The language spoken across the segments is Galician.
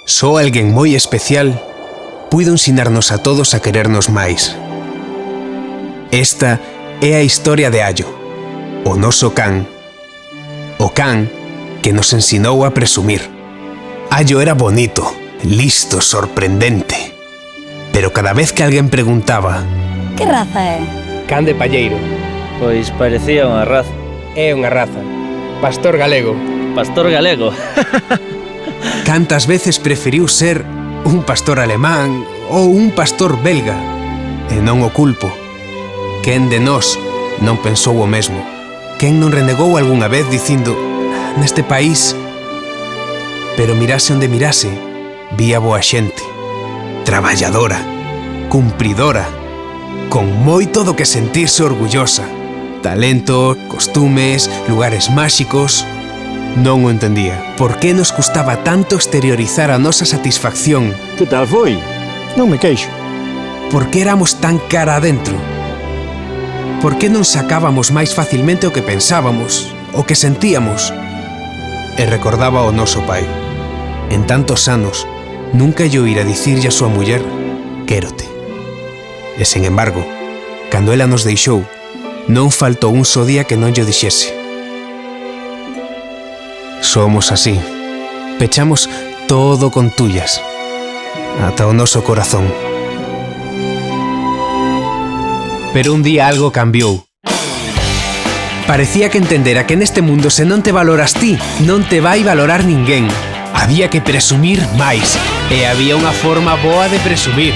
Só alguén moi especial puido ensinarnos a todos a querernos máis. Esta é a historia de Allo, o noso can. O can que nos ensinou a presumir. Allo era bonito, listo, sorprendente. Pero cada vez que alguén preguntaba: Que raza é? Can de palleiro. Pois parecía unha raza. É unha raza. Pastor galego. Pastor galego. Cantas veces preferiu ser un pastor alemán ou un pastor belga? E non o culpo. Quen de nós non pensou o mesmo? Quen non renegou algunha vez dicindo: neste país... Pero mirase onde mirase, vía boa xente, traballadora, cumpridora, con moito do que sentirse orgullosa. Talento, costumes, lugares máxicos... Non o entendía. Por que nos custaba tanto exteriorizar a nosa satisfacción? Que tal foi? Non me queixo. Por que éramos tan cara adentro? Por que non sacábamos máis facilmente o que pensábamos, o que sentíamos? E recordaba o noso pai. En tantos anos, nunca lle oíra dicirlle a súa muller: quérote. E, sen embargo, cando ela nos deixou, non faltou un só día que non lle dixese. Somos así. Pechamos todo con tullas, ata o noso corazón. Pero un día algo cambiou. Parecía que entendera que neste mundo se non te valoras ti, non te vai valorar ninguén. Había que presumir máis. E había unha forma boa de presumir.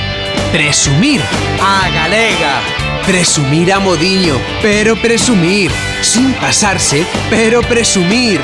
Presumir a galega. Presumir a modiño, pero presumir. Sin pasarse, pero presumir.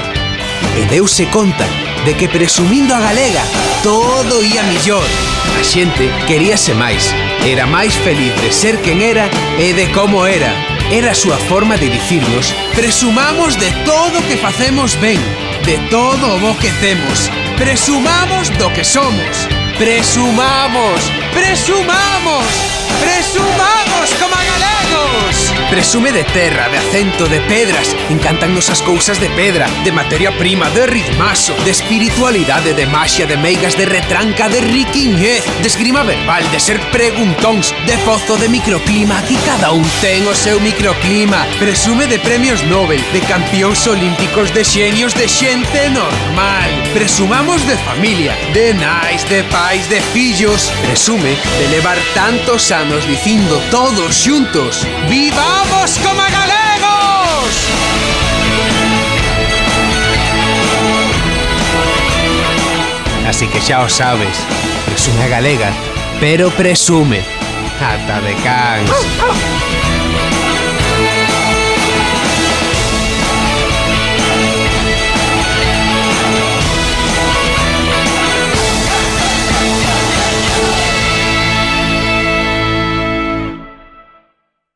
E deuse conta de que presumindo a galega todo ía millor. A xente queríase máis. Era máis feliz de ser quen era e de como era. Era a súa forma de dicirnos: presumamos de todo o que facemos ben, de todo o bo que temos. Presumamos do que somos. Presumamos, presumamos, presumamos como galegos. Presume de terra, de acento, de pedras. Encantannos as cousas de pedra, de materia prima, de ritmazo, de espiritualidade, de maxia, de meigas, de retranca, de riquiñez, de esgrima verbal, de ser preguntóns, de pozo, de microclima. Aquí cada un ten o seu microclima. Presume de premios Nobel, de campións olímpicos, de xenios, de xente normal. Presumamos de familia, de nais, de pais, de fillos. Presume de levar tantos anos dicindo todos xuntos: ¡vivamos como galegos! Así que xa o sabes, presume a galega, pero presume ata de cans.